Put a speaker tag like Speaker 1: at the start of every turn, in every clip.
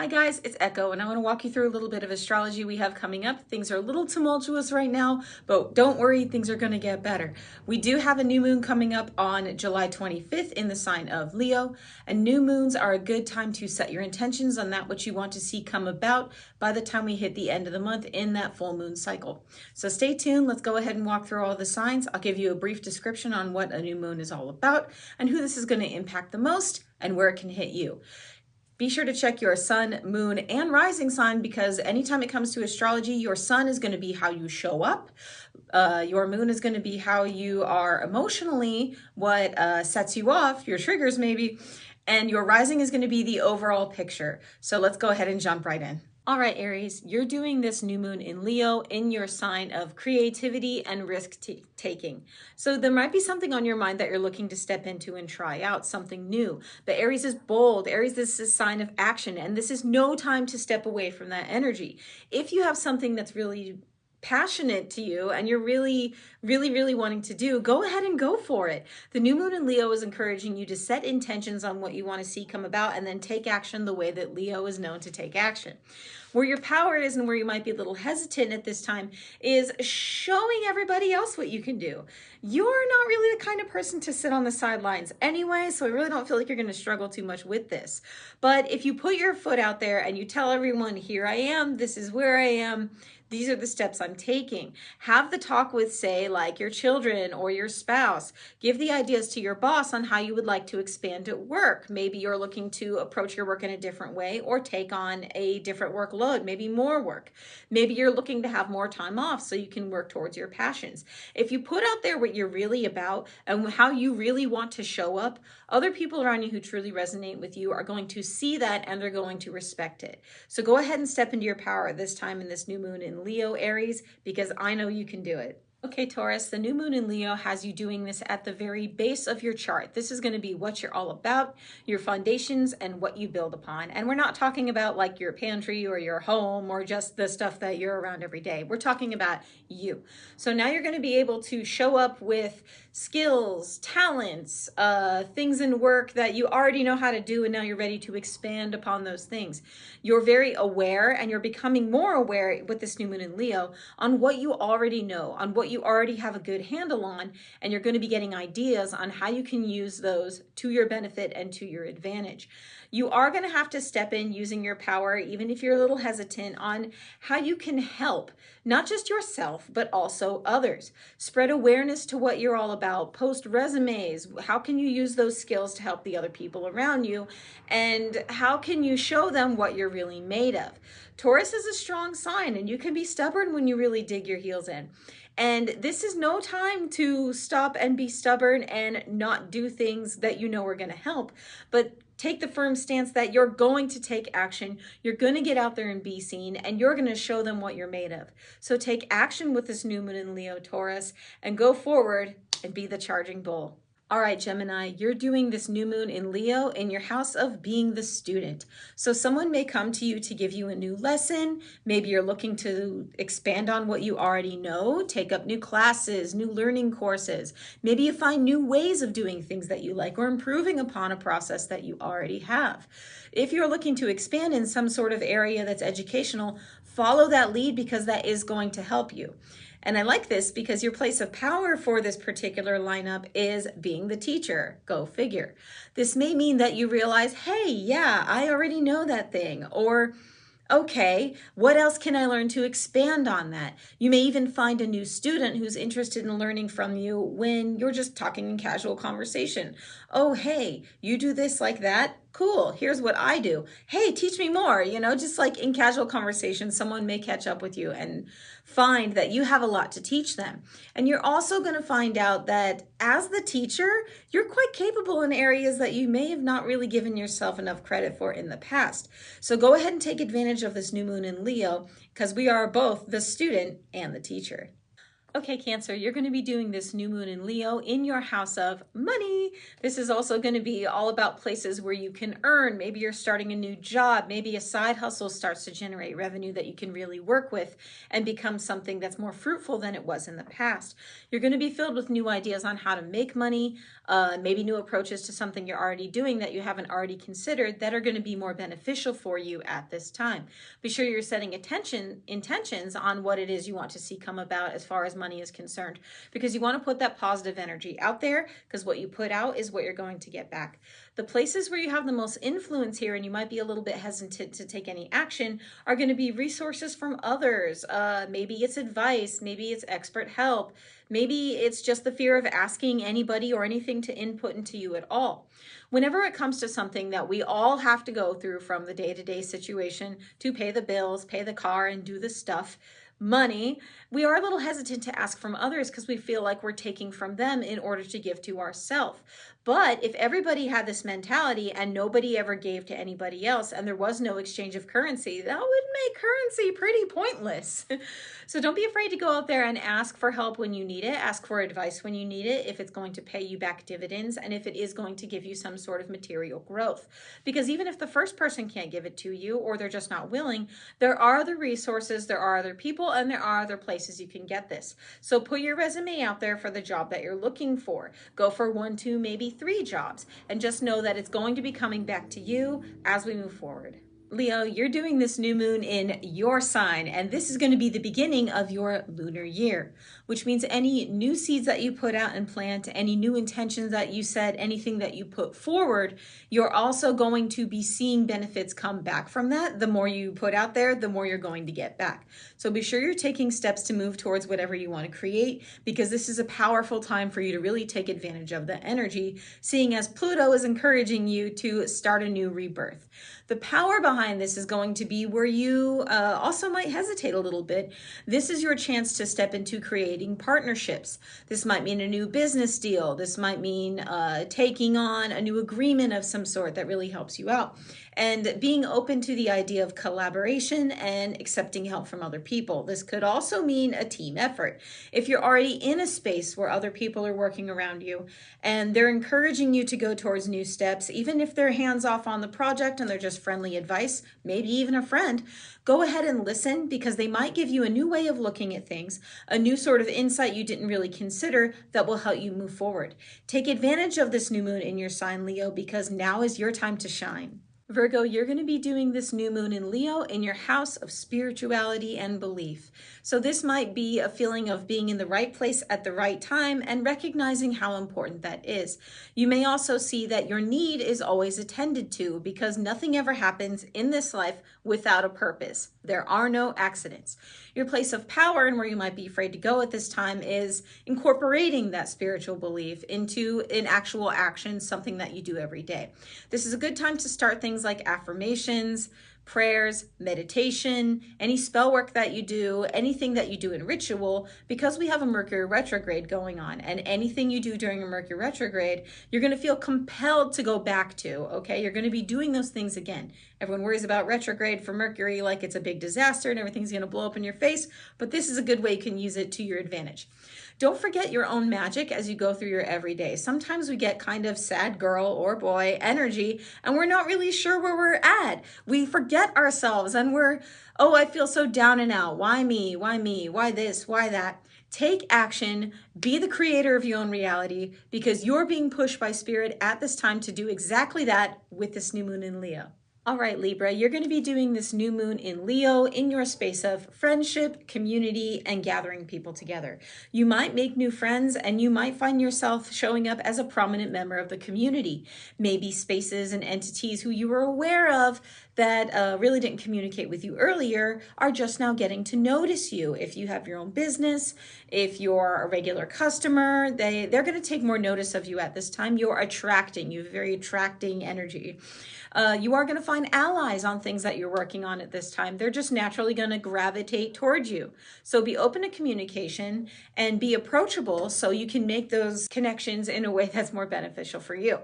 Speaker 1: Hi guys, it's Echo, and I want to walk you through a little bit of astrology we have coming up. Things are a little tumultuous right now, but don't worry, things are going to get better. We do have a new moon coming up on July 25th in the sign of Leo, and new moons are a good time to set your intentions on that which you want to see come about by the time we hit the end of the month in that full moon cycle. So stay tuned. Let's go ahead and walk through all the signs. I'll give you a brief description on what a new moon is all about and who this is going to impact the most and where it can hit you. Be sure to check your sun, moon, and rising sign because anytime it comes to astrology, your sun is going to be how you show up. Your moon is going to be how you are emotionally, what sets you off, your triggers maybe, and your rising is going to be the overall picture. So let's go ahead and jump right in. All right, Aries, you're doing this new moon in Leo in your sign of creativity and risk-taking. So there might be something on your mind that you're looking to step into and try out, something new. But Aries is bold. Aries is a sign of action, and this is no time to step away from that energy. If you have something that's really passionate to you and you're really wanting to do, go ahead and go for it. The new moon in Leo is encouraging you to set intentions on what you want to see come about and then take action the way that Leo is known to take action. Where your power is and where you might be a little hesitant at this time is showing everybody else what you can do. You're not really the kind of person to sit on the sidelines anyway, so I really don't feel like you're going to struggle too much with this. But if you put your foot out there and you tell everyone, here I am, this is where I am, these are the steps I'm taking. Have the talk with, say, like your children or your spouse. Give the ideas to your boss on how you would like to expand at work. Maybe you're looking to approach your work in a different way or take on a different workload, maybe more work. Maybe you're looking to have more time off so you can work towards your passions. If you put out there what you're really about and how you really want to show up, other people around you who truly resonate with you are going to see that and they're going to respect it. So go ahead and step into your power this time in this new moon in Leo, Aries, because I know you can do it. Okay, Taurus, the new moon in Leo has you doing this at the very base of your chart. This is going to be what you're all about, your foundations, and what you build upon. And we're not talking about like your pantry or your home or just the stuff that you're around every day. We're talking about you. So now you're going to be able to show up with skills, talents, things in work that you already know how to do, and now you're ready to expand upon those things. You're very aware, and you're becoming more aware with this new moon in Leo on what you already know, on what you already have a good handle on, and you're going to be getting ideas on how you can use those to your benefit and to your advantage. You are going to have to step in using your power, even if you're a little hesitant, on how you can help, not just yourself, but also others. Spread awareness to what you're all about. Post resumes. How can you use those skills to help the other people around you? And how can you show them what you're really made of? Taurus is a strong sign, and you can be stubborn when you really dig your heels in. And this is no time to stop and be stubborn and not do things that you know are going to help, but take the firm stance that you're going to take action, you're going to get out there and be seen, and you're going to show them what you're made of. So take action with this new moon in Leo, Taurus, and go forward and be the charging bull. All right, Gemini, you're doing this new moon in Leo in your house of being the student. So someone may come to you to give you a new lesson. Maybe you're looking to expand on what you already know, take up new classes, new learning courses. Maybe you find new ways of doing things that you like or improving upon a process that you already have. If you're looking to expand in some sort of area that's educational, follow that lead because that is going to help you. And I like this because your place of power for this particular lineup is being the teacher. Go figure. This may mean that you realize, hey, yeah, I already know that thing. Or, okay, what else can I learn to expand on that? You may even find a new student who's interested in learning from you when you're just talking in casual conversation. Oh, hey, you do this like that? Cool, here's what I do. Hey, teach me more. Just like in casual conversation, someone may catch up with you and find that you have a lot to teach them. And you're also going to find out that as the teacher, you're quite capable in areas that you may have not really given yourself enough credit for in the past. So go ahead and take advantage of this new moon in Leo because we are both the student and the teacher. Okay, Cancer, you're going to be doing this new moon in Leo in your house of money. This is also going to be all about places where you can earn. Maybe you're starting a new job. Maybe a side hustle starts to generate revenue that you can really work with and become something that's more fruitful than it was in the past. You're going to be filled with new ideas on how to make money, maybe new approaches to something you're already doing that you haven't already considered that are going to be more beneficial for you at this time. Be sure you're setting intentions on what it is you want to see come about as far as money is concerned, because you want to put that positive energy out there, because what you put out is what you're going to get back. The places where you have the most influence here and you might be a little bit hesitant to take any action are going to be resources from others. Maybe it's advice, maybe it's expert help, maybe it's just the fear of asking anybody or anything to input into you at all. Whenever it comes to something that we all have to go through, from the day-to-day situation to pay the bills, pay the car, and do the stuff, money, we are a little hesitant to ask from others because we feel like we're taking from them in order to give to ourselves. But if everybody had this mentality and nobody ever gave to anybody else and there was no exchange of currency, that would make currency pretty pointless. So don't be afraid to go out there and ask for help when you need it. Ask for advice when you need it, if it's going to pay you back dividends and if it is going to give you some sort of material growth. Because even if the first person can't give it to you or they're just not willing, there are other resources, there are other people, and there are other places you can get this. So put your resume out there for the job that you're looking for. Go for 1, 2, maybe 3 jobs, and just know that it's going to be coming back to you as we move forward. Leo, you're doing this new moon in your sign, and this is going to be the beginning of your lunar year, which means any new seeds that you put out and plant, any new intentions that you set, anything that you put forward, you're also going to be seeing benefits come back from that. The more you put out there, the more you're going to get back. So be sure you're taking steps to move towards whatever you want to create, because this is a powerful time for you to really take advantage of the energy, seeing as Pluto is encouraging you to start a new rebirth. The power behind this is going to be where you also might hesitate a little bit. This is your chance to step into creating partnerships. This might mean a new business deal. This might mean taking on a new agreement of some sort that really helps you out. And being open to the idea of collaboration and accepting help from other people. This could also mean a team effort. If you're already in a space where other people are working around you and they're encouraging you to go towards new steps, even if they're hands off on the project and they're just friendly advice, maybe even a friend, go ahead and listen, because they might give you a new way of looking at things, a new sort of insight you didn't really consider that will help you move forward. Take advantage of this new moon in your sign, Leo, because now is your time to shine. Virgo, you're going to be doing this new moon in Leo in your house of spirituality and belief. So this might be a feeling of being in the right place at the right time and recognizing how important that is. You may also see that your need is always attended to, because nothing ever happens in this life without a purpose. There are no accidents. Your place of power, and where you might be afraid to go at this time, is incorporating that spiritual belief into an actual action, something that you do every day. This is a good time to start things like affirmations, prayers, meditation, any spell work that you do, anything that you do in ritual, because we have a Mercury retrograde going on, and anything you do during a Mercury retrograde, you're going to feel compelled to go back to, okay? You're going to be doing those things again. Everyone worries about retrograde for Mercury like it's a big disaster and everything's going to blow up in your face, but this is a good way you can use it to your advantage. Don't forget your own magic as you go through your everyday. Sometimes we get kind of sad girl or boy energy and we're not really sure where we're at. We forget ourselves and we're, oh, I feel so down and out. Why me? Why me? Why this? Why that? Take action, be the creator of your own reality, because you're being pushed by spirit at this time to do exactly that with this new moon in Leo. All right, Libra, you're going to be doing this new moon in Leo in your space of friendship, community, and gathering people together. You might make new friends and you might find yourself showing up as a prominent member of the community. Maybe spaces and entities who you were aware of that really didn't communicate with you earlier are just now getting to notice you. If you have your own business, if you're a regular customer, they're going to take more notice of you at this time. You're attracting, you have very attracting energy. You are going to find allies on things that you're working on at this time. They're just naturally going to gravitate towards you. So be open to communication and be approachable so you can make those connections in a way that's more beneficial for you.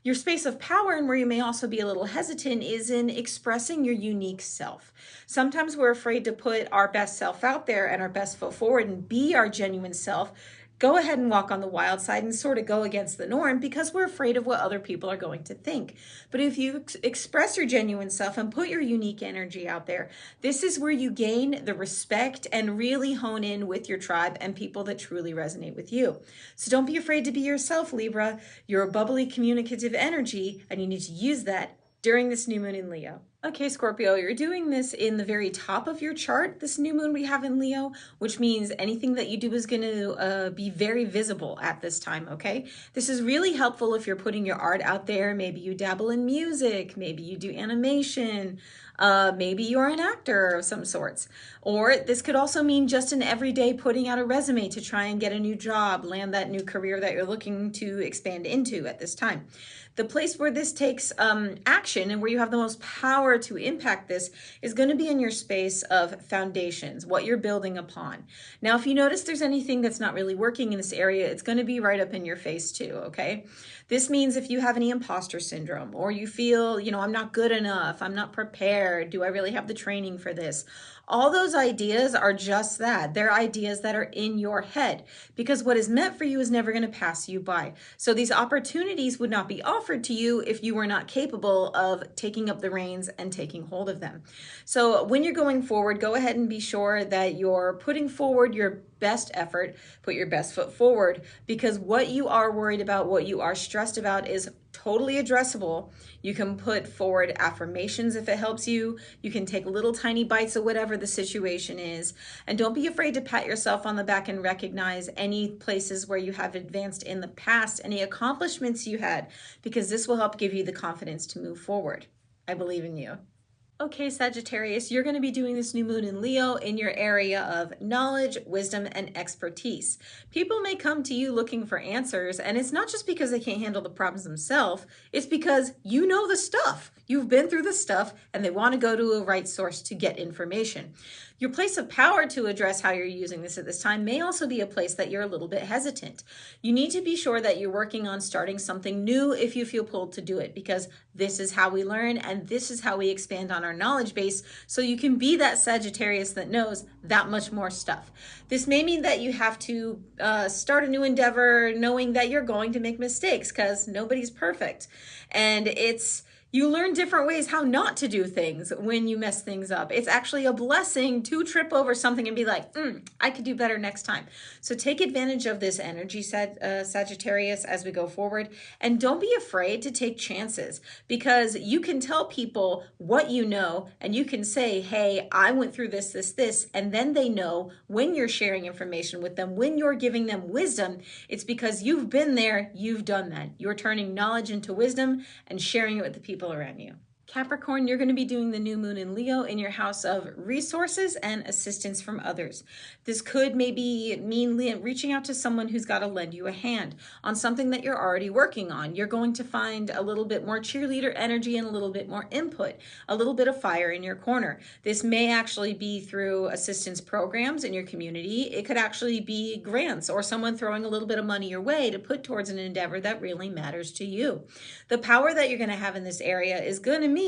Speaker 1: Your space of power, and where you may also be a little hesitant, is in expressing your unique self. Sometimes we're afraid to put our best self out there and our best foot forward and be our genuine self. Go ahead and walk on the wild side and sort of go against the norm because we're afraid of what other people are going to think. But if you express your genuine self and put your unique energy out there, this is where you gain the respect and really hone in with your tribe and people that truly resonate with you. So don't be afraid to be yourself, Libra. You're a bubbly, communicative energy, and you need to use that during this new moon in Leo. Okay, Scorpio, you're doing this in the very top of your chart, this new moon we have in Leo, which means anything that you do is going to be very visible at this time, okay? This is really helpful if you're putting your art out there. Maybe you dabble in music, maybe you do animation, maybe you're an actor of some sorts. Or this could also mean just an everyday putting out a resume to try and get a new job, land that new career that you're looking to expand into at this time. The place where this takes action and where you have the most power to impact this is going to be in your space of foundations, what you're building upon. Now, if you notice there's anything that's not really working in this area, it's going to be right up in your face too, okay? This means if you have any imposter syndrome or you feel, I'm not good enough, I'm not prepared, do I really have the training for this? All those ideas are just that. They're ideas that are in your head because what is meant for you is never going to pass you by. So these opportunities would not be offered to you if you were not capable of taking up the reins and taking hold of them. So when you're going forward, go ahead and be sure that you're putting forward your best effort, put your best foot forward, because what you are worried about, what you are stressed about is totally addressable. You can put forward affirmations if it helps you. You can take little tiny bites of whatever the situation is. And don't be afraid to pat yourself on the back and recognize any places where you have advanced in the past, any accomplishments you had, because this will help give you the confidence to move forward. I believe in you. Okay, Sagittarius, you're going to be doing this new moon in Leo in your area of knowledge, wisdom, and expertise. People may come to you looking for answers, and it's not just because they can't handle the problems themselves, it's because you know the stuff. You've been through the stuff, and they want to go to a right source to get information. Your place of power to address how you're using this at this time may also be a place that you're a little bit hesitant. You need to be sure that you're working on starting something new if you feel pulled to do it, because this is how we learn and this is how we expand on our knowledge base, so you can be that Sagittarius that knows that much more stuff. This may mean that you have to start a new endeavor knowing that you're going to make mistakes because nobody's perfect. And you learn different ways how not to do things when you mess things up. It's actually a blessing to trip over something and be like, I could do better next time. So take advantage of this energy, Sagittarius, as we go forward. And don't be afraid to take chances, because you can tell people what you know and you can say, hey, I went through this, and then they know when you're sharing information with them, when you're giving them wisdom, it's because you've been there, you've done that. You're turning knowledge into wisdom and sharing it with the people around you. Capricorn, you're going to be doing the new moon in Leo in your house of resources and assistance from others. This could maybe mean reaching out to someone who's got to lend you a hand on something that you're already working on. You're going to find a little bit more cheerleader energy and a little bit more input, a little bit of fire in your corner. This may actually be through assistance programs in your community. It could actually be grants or someone throwing a little bit of money your way to put towards an endeavor that really matters to you. The power that you're going to have in this area is going to mean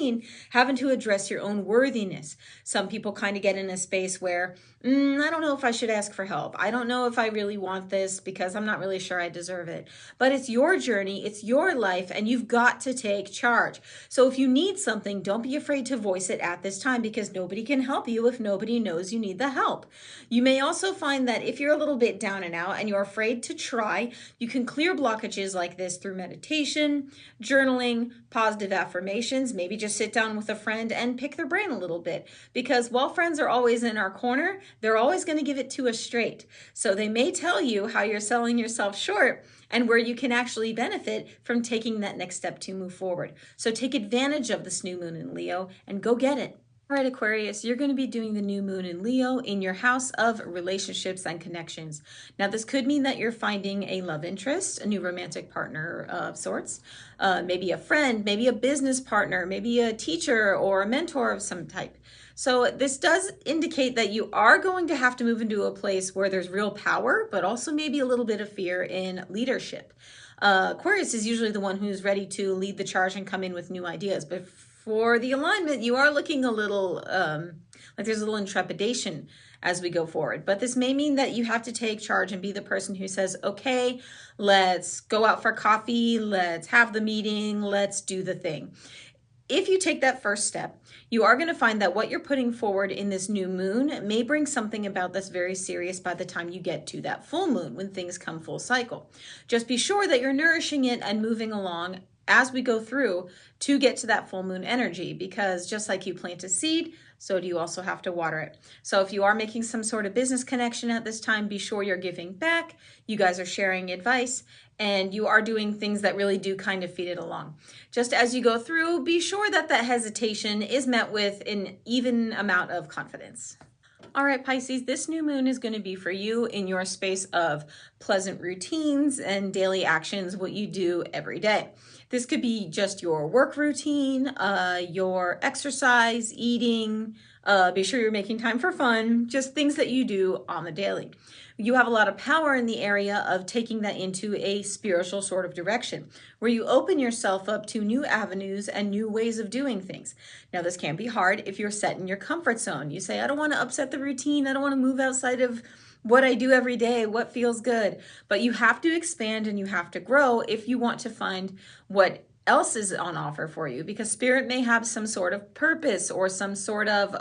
Speaker 1: having to address your own worthiness. Some people kind of get in a space where, I don't know if I should ask for help. I don't know if I really want this because I'm not really sure I deserve it. But it's your journey, it's your life, and you've got to take charge. So if you need something, don't be afraid to voice it at this time, because nobody can help you if nobody knows you need the help. You may also find that if you're a little bit down and out and you're afraid to try, you can clear blockages like this through meditation, journaling, positive affirmations, maybe just sit down with a friend and pick their brain a little bit, because while friends are always in our corner, they're always going to give it to us straight. So they may tell you how you're selling yourself short and where you can actually benefit from taking that next step to move forward. So take advantage of this new moon in Leo and go get it. All right, Aquarius, you're going to be doing the new moon in Leo in your house of relationships and connections. Now, this could mean that you're finding a love interest, a new romantic partner of sorts, maybe a friend, maybe a business partner, maybe a teacher or a mentor of some type. So this does indicate that you are going to have to move into a place where there's real power, but also maybe a little bit of fear in leadership. Aquarius is usually the one who's ready to lead the charge and come in with new ideas. But for the alignment, you are looking a little like there's a little intrepidation as we go forward. But this may mean that you have to take charge and be the person who says, okay, let's go out for coffee, let's have the meeting, let's do the thing. If you take that first step, you are going to find that what you're putting forward in this new moon may bring something about that's very serious by the time you get to that full moon when things come full cycle. Just be sure that you're nourishing it and moving along as we go through to get to that full moon energy, because just like you plant a seed, so do you also have to water it. So if you are making some sort of business connection at this time, be sure you're giving back, you guys are sharing advice, and you are doing things that really do kind of feed it along. Just as you go through, be sure that that hesitation is met with an even amount of confidence. All right, Pisces, this new moon is going to be for you in your space of pleasant routines and daily actions, what you do every day. This could be just your work routine, your exercise, eating, be sure you're making time for fun, just things that you do on the daily. You have a lot of power in the area of taking that into a spiritual sort of direction where you open yourself up to new avenues and new ways of doing things. Now, this can be hard if you're set in your comfort zone. You say, I don't want to upset the routine. I don't want to move outside of what I do every day, what feels good. But you have to expand and you have to grow if you want to find what else is on offer for you, because spirit may have some sort of purpose or some sort of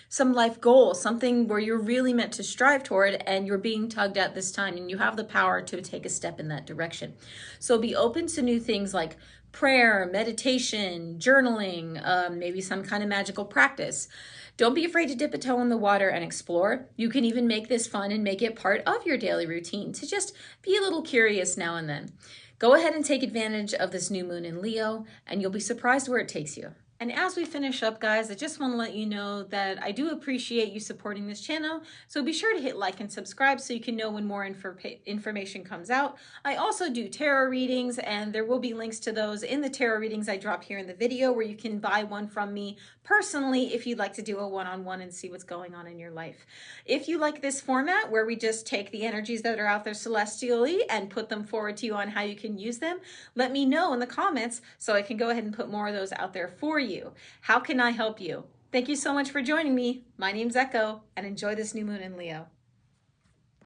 Speaker 1: some life goal, something where you're really meant to strive toward and you're being tugged at this time, and you have the power to take a step in that direction. So be open to new things like prayer, meditation, journaling, maybe some kind of magical practice. Don't be afraid to dip a toe in the water and explore. You can even make this fun and make it part of your daily routine to just be a little curious now and then. Go ahead and take advantage of this new moon in Leo, and you'll be surprised where it takes you. And as we finish up, guys, I just want to let you know that I do appreciate you supporting this channel. So be sure to hit like and subscribe so you can know when more information comes out. I also do tarot readings, and there will be links to those in the tarot readings I drop here in the video, where you can buy one from me personally if you'd like to do a one-on-one and see what's going on in your life. If you like this format where we just take the energies that are out there celestially and put them forward to you on how you can use them, let me know in the comments so I can go ahead and put more of those out there for you. How can I help you? Thank you so much for joining me. My name's Echo, and enjoy this new moon in Leo.